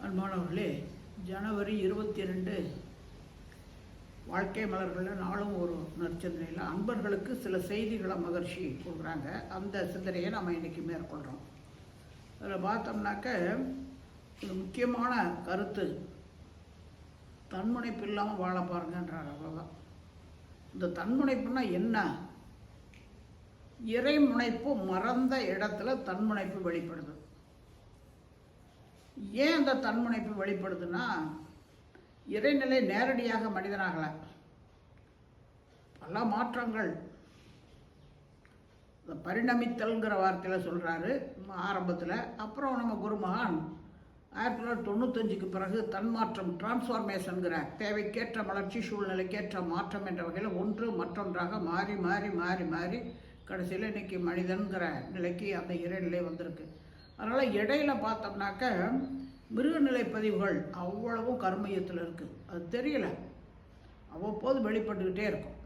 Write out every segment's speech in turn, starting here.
அன்பானவர்களே, ஜனவரி 22 வாழ்க்கை மலர்களில் நாளும் ஒரு நற்சிந்தனையில் அன்பர்களுக்கு சில செய்திகளை மகர்ஷி கொடுக்குறாங்க. அந்த சிந்தனையை நம்ம இன்றைக்கி மேற்கொள்கிறோம். அதில் பார்த்தோம்னாக்க இது முக்கியமான கருத்து, தன்முனைப்பு இல்லாமல் வாழ பாருங்கன்றார். அவ்வளோதான். இந்த தன்முனைப்புனா என்ன? இறைமுனைப்பு மறந்த இடத்துல தன்முனைப்பு வெளிப்படுது. ஏன் அந்த தன்முனைப்பு வெளிப்படுதுன்னா, இறைநிலை நேரடியாக மனிதனாகலை, பல மாற்றங்கள். பரிணமித்தல்ங்கிற வார்த்தையில் சொல்கிறாரு ஆரம்பத்தில். அப்புறம் நம்ம குருமகான் 1995க்கு பிறகு தன்மாற்றம், டிரான்ஸ்ஃபார்மேஷனுங்கிற தேவைக்கேற்ற வளர்ச்சி, சூழ்நிலைக்கேற்ற மாற்றம் என்ற வகையில் ஒன்று மற்றொன்றாக மாறி மாறி மாறி மாறி கடைசியில் இன்றைக்கி மனிதன்கிற நிலைக்கு அந்த இறைநிலை வந்திருக்கு. அதனால் இடையில பார்த்தோம்னாக்க மிருகநிலை பதிவுகள் அவ்வளவும் கர்மயத்தில் இருக்குது. அது தெரியல, அவ்வப்போது வெளிப்பட்டுக்கிட்டே இருக்கும்.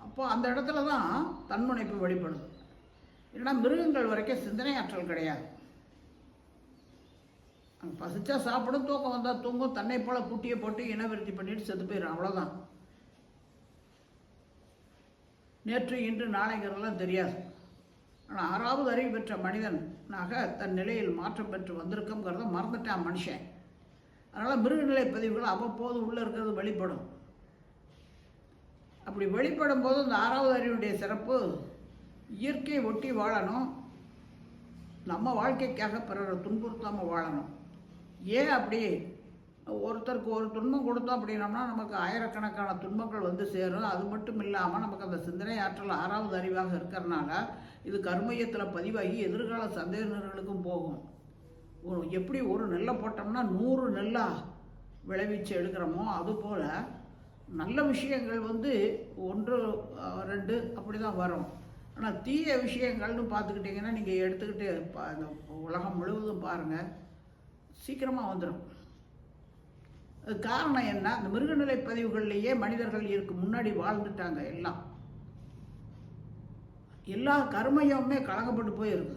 அப்போ அந்த இடத்துல தான் தன்முனைப்பு வெளிப்படுது. இல்லைன்னா மிருகங்கள் வரைக்கும் சிந்தனை ஆற்றல் கிடையாது. பசிச்சா சாப்பிடும், தூக்கம் வந்தால் தூங்கும், தன்னை போல் குட்டியை போட்டு இனவிருத்தி பண்ணிட்டு செத்து போயிடும், அவ்வளோதான். நேற்று இன்று நாளைங்கிறதெல்லாம் தெரியாது. ஆனால் 6வது அறிவு பெற்ற மனிதனாக தன் நிலையில் மாற்றம் பெற்று வந்திருக்குங்கிறத மறந்துட்டான் மனுஷன். அதனால் மிருகநிலை பதிவுகள் அவ்வப்போது உள்ளே இருக்கிறது வெளிப்படும். அப்படி வெளிப்படும் போது இந்த 6வது அறிவுடைய சிறப்பு, இயற்கையை ஒட்டி வாழணும், நம்ம வாழ்க்கைக்காக பிறரை துன்புறுத்தாமல் வாழணும். ஏன் அப்படி? ஒருத்தருக்கு ஒரு துன்பம் கொடுத்தோம் அப்படின்னோம்னா நமக்கு ஆயிரக்கணக்கான துன்பங்கள் வந்து சேரும். அது மட்டும் இல்லாமல் நமக்கு அந்த சிந்தனை ஆற்றல் 6வது அறிவாக இருக்கிறனால இது கர்மயத்தில் பதிவாகி எதிர்கால சந்தேகர்களுக்கும் போகும். எப்படி ஒரு நெல்லை போட்டோம்னா 100 நெல்லாக விளைவிச்சு எடுக்கிறோமோ, அதுபோல் நல்ல விஷயங்கள் 1 2 அப்படி தான் வரும். ஆனால் தீய விஷயங்கள்னு பார்த்துக்கிட்டிங்கன்னா நீங்கள் எடுத்துக்கிட்டு இந்த உலகம் முழுவதும் பாருங்கள், சீக்கிரமாக வந்துடும். அது காரணம் என்ன? அந்த மிருகநிலை பதிவுகள்லேயே மனிதர்கள் இதுக்கு முன்னாடி வாழ்ந்துட்டாங்க. எல்லா கர்மையுமே கலங்கப்பட்டு போயிருக்கு.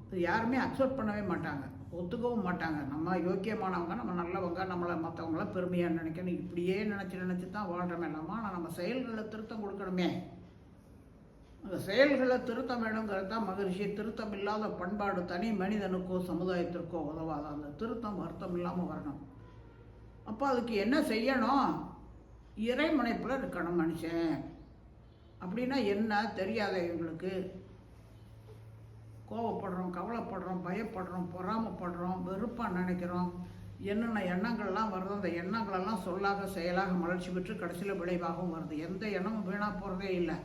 அது யாருமே அக்செப்ட் பண்ணவே மாட்டாங்க, ஒத்துக்கவும் மாட்டாங்க. நம்ம யோக்கியமானவங்க, நம்ம நல்லவங்க, நம்மளை மற்றவங்கள பெருமையாக நினைக்கணும், இப்படியே நினச்சி தான் வாழ்கிறோமே இல்லாமல். ஆனால் நம்ம செயல்களில் திருத்தம் கொடுக்கணுமே. அந்த செயல்களை திருத்தம் வேணுங்கிறது தான் மகரிஷி. திருத்தம் இல்லாத பண்பாடு தனி மனிதனுக்கோ சமுதாயத்திற்கோ உதவாது. அந்த திருத்தம் அர்த்தம் இல்லாமல் வரணும். அப்போ அதுக்கு என்ன செய்யணும்? இறைமுனைப்பில் இருக்கணும் மனுஷன். அப்படின்னா என்ன தெரியாத எங்களுக்கு. கோவப்படுறோம், கவலைப்படுறோம், பயப்படுறோம், பொறாமப்படுறோம், வெறுப்பாக நினைக்கிறோம், என்னென்ன எண்ணங்கள்லாம் வருது. அந்த எண்ணங்களெல்லாம் சொல்லாக செயலாக மலர்ச்சி பெற்று கடைசியில் விளைவாகவும் வருது. எந்த எண்ணமும் வீணாக போகிறதே இல்லை.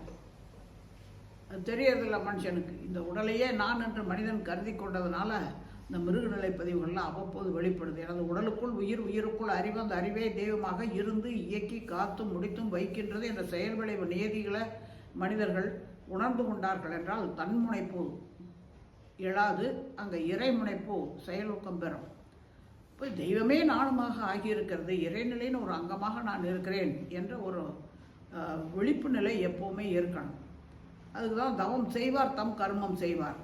அது தெரியறதில்ல மனுஷனுக்கு. இந்த உடலையே நான் என்று மனிதன் கருதி கொண்டதுனால இந்த மிருகநிலை பதிவுகள்லாம் அவ்வப்போது வெளிப்படுது. எனது உடலுக்குள் உயிர், உயிருக்குள் அறிவு, அந்த அறிவே தெய்வமாக இருந்து இயக்கி காத்தும் முடித்தும் வைக்கின்றது என்ற செயல் விளைவு நியதிகளை மனிதர்கள் உணர்ந்து கொண்டார்கள் என்றால் தன்முனைப்பு எழாது, அங்கே இறைமுனைப்பு செயலூக்கம் பெறும். இப்போ தெய்வமே நானுமாக ஆகியிருக்கிறது, இறைநிலைன்னு ஒரு அங்கமாக நான் இருக்கிறேன் என்ற ஒரு விழிப்பு நிலை எப்போவுமே இருக்கணும். அதுக்கு தான் தவம் செய்வார் தம் கர்மம் செய்வார்.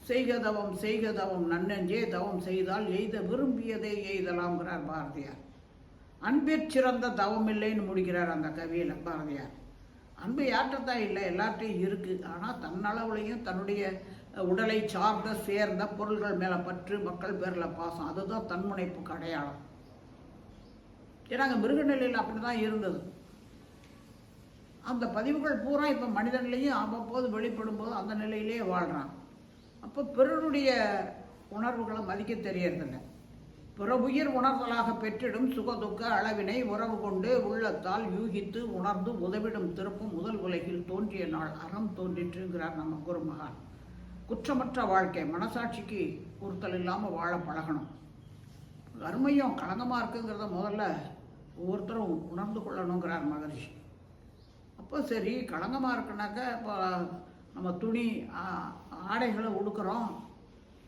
செய்க தவம் செய்க தவம் நன்னெஞ்சே, தவம் செய்தால் எய்த விரும்பியதை எய்தலாம்ங்கிறார் பாரதியார். அன்பிற் சிறந்த தவம் இல்லைன்னு முடிக்கிறார் அந்த கவியில் பாரதியார். அன்பு யார்கிட்டதான் இல்லை, எல்லார்ட்டையும் இருக்குது. ஆனால் தன்னளவுலையும் தன்னுடைய உடலை சார்ந்த சேர்ந்த பொருள்கள் மேலே பற்று, மக்கள் பேரில் பாசம், அதுதான் தன்முனைப்புக்கு அடையாளம். ஏன்னா அங்கே மிருகநிலையில் அப்படி தான் இருந்தது. அந்த பதிவுகள் பூரா இப்போ மனிதனிலையும் அவ்வப்போது வெளிப்படும் போது அந்த நிலையிலேயே வாழ்கிறான். அப்போ பிறருடைய உணர்வுகளை மதிக்க தெரியறதில்லை. பிறவுயிர் உணர்தலாக பெற்றிடும் சுகதுக்க அளவினை உறவு கொண்டு உள்ளத்தால் யூகித்து உணர்ந்து உதவிடும் திருப்பும் முதல் உலகில் தோன்றிய நாள் அறம் தோன்றிற்றுங்கிறார் நம்ம குருமகான். குற்றமற்ற வாழ்க்கை, மனசாட்சிக்கு உறுத்தல் இல்லாமல் வாழ பழகணும். கர்மையும் களங்கமாக இருக்குங்கிறத முதல்ல ஒவ்வொருத்தரும் உணர்ந்து கொள்ளணுங்கிறார் மகரிஷி. அப்போ சரி, களங்கமாக இருக்குனாக்கா இப்போ நம்ம துணி ஆடைகளை உடுக்கிறோம்,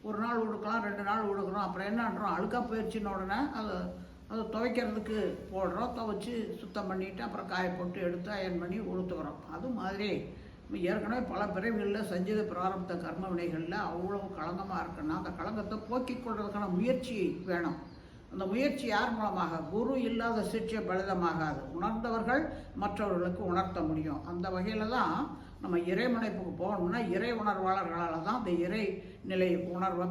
ஒரு நாள் உடுக்கலாம், 2 நாள் உடுக்கிறோம், அப்புறம் என்னன்றோம், அழுக்காக போயிடுச்சின்னு உடனே அதை துவைக்கிறதுக்கு போடுறோம், துவைச்சி சுத்தம் பண்ணிவிட்டு அப்புறம் காய போட்டு எடுத்து அயன் பண்ணி உடுத்துக்கிறோம். அது மாதிரி ஏற்கனவே பல பிறவிகளில் செஞ்சது பிராரப்த கர்ம வினைகளில் அவ்வளவு களங்கமாக இருக்குன்னா அந்த களங்கத்தை போக்கிக் கொள்றதுக்கான முயற்சி வேணும். அந்த முயற்சி யார் மூலமாக? குரு இல்லாத சிற்றை பலிதமாகாது. உணர்ந்தவர்கள் மற்றவர்களுக்கு உணர்த்த முடியும். அந்த வகையில் தான் நம்ம இறைமுனைப்புக்கு போகணும்னா இறை உணர்வாளர்களால் தான் அந்த இறை நிலை உணர்வை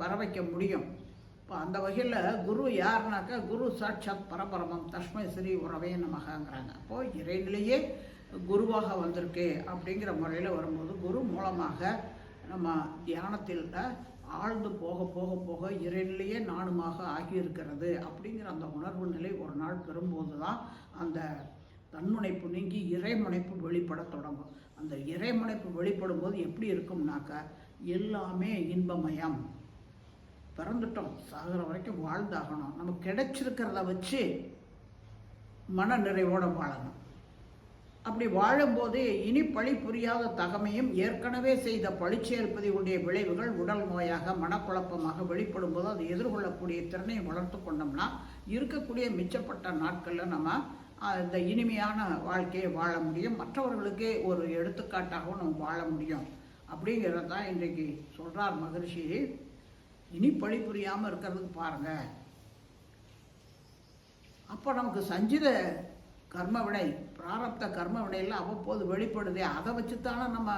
பெற வைக்க முடியும். இப்போ அந்த வகையில் குரு யாருனாக்கா குரு சாட்சாத் பரபரமம் தஸ்மை ஸ்ரீ உறவே நமகங்கிறாங்க. அப்போது இறைநிலையே குருவாக வந்திருக்கு அப்படிங்கிற முறையில் வரும்போது குரு மூலமாக நம்ம தியானத்தில் ஆழ்ந்து போக போக போக இறைநிலையே நானுமாக ஆகியிருக்கிறது அப்படிங்கிற அந்த உணர்வு நிலை ஒரு நாள் பெறும்போது தான் அந்த தன்முனைப்பு நீங்கி இறைமுனைப்பு வெளிப்பட தொடங்கும். அந்த இறைமுனைப்பு வெளிப்படும் போது எப்படி இருக்கும்னாக்கா எல்லாமே இன்பமயம். பிறந்துட்டோம், சாகிற வரைக்கும் வாழ்ந்தாகணும். நமக்கு கிடைச்சிருக்கிறத வச்சு மன நிறைவோடு வாழணும். அப்படி வாழும்போது இனி பழி புரியாத தகமையும் ஏற்கனவே செய்த பழிச்செயல் பதிவுடைய விளைவுகள் உடல் நோயாக மனக்குழப்பமாக வெளிப்படும் போது அதை எதிர்கொள்ளக்கூடிய திறனையை வளர்த்து கொண்டோம்னா இருக்கக்கூடிய மிச்சப்பட்ட நாட்களில் நம்ம இந்த இனிமையான வாழ்க்கையை வாழ முடியும். மற்றவர்களுக்கே ஒரு எடுத்துக்காட்டாகவும் நம்ம வாழ முடியும். அப்படிங்கிறது தான் இன்றைக்கு சொல்கிறார் மகரிஷி. இனி பழி புரியாமல் இருக்கிறதுக்கு பாருங்கள். அப்போ நமக்கு சஞ்சித கர்ம வினை பிராரப்த கர்ம வினையில் அவ்வப்போது வெளிப்படுதே, அதை வச்சுத்தானே நம்ம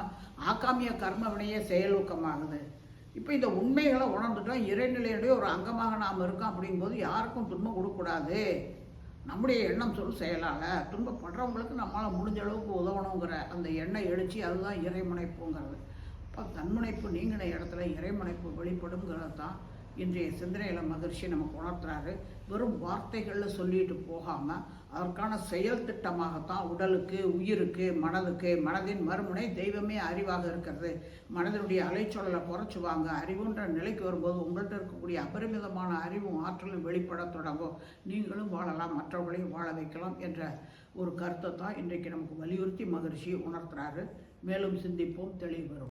ஆக்காமிய கர்ம வினையே செயலூக்கமாகுது. இப்போ இந்த உண்மைகளை உணர்ந்துட்டோம், இறைநிலையுடைய ஒரு அங்கமாக நாம் இருக்கோம். அப்படிங்கும்போது யாருக்கும் துன்பம் கொடுக்கக்கூடாது. நம்முடைய எண்ணம் சொல் செயலால் துன்பப்படுறவங்களுக்கு நம்மளால் முடிஞ்ச அளவுக்கு உதவணுங்கிற அந்த எண்ணெய் எழுச்சி அதுதான் இறைமுனைப்புங்கிறது. அப்போ தன்முனைப்பு நீங்கின இடத்துல இறைமுனைப்பு வெளிப்படுங்கிறது தான் இன்றைய சிந்தனையில் மகிழ்ச்சி நமக்கு உணர்த்துறாரு. வெறும் வார்த்தைகளில் சொல்லிட்டு போகாமல் அதற்கான செயல் திட்டமாகத்தான் உடலுக்கு, உயிருக்கு, மனதுக்கு, மனதின் மறுமுனை தெய்வமே அறிவாக இருக்கிறது. மனதினுடைய அலைச்சொல்லை குறைச்சி வாங்க. அறிவுன்ற நிலைக்கு வரும்போது உங்கள்கிட்ட இருக்கக்கூடிய அபரிமிதமான அறிவும் ஆற்றலும் வெளிப்பட தொடங்கும். நீங்களும் வாழலாம், மற்றவர்களையும் வாழ வைக்கலாம் என்ற ஒரு கருத்தை தான் இன்றைக்கு நமக்கு வலியுறுத்தி மகிழ்ச்சி உணர்த்துறாரு. மேலும் சிந்திப்போம், தெளிவு வரும்.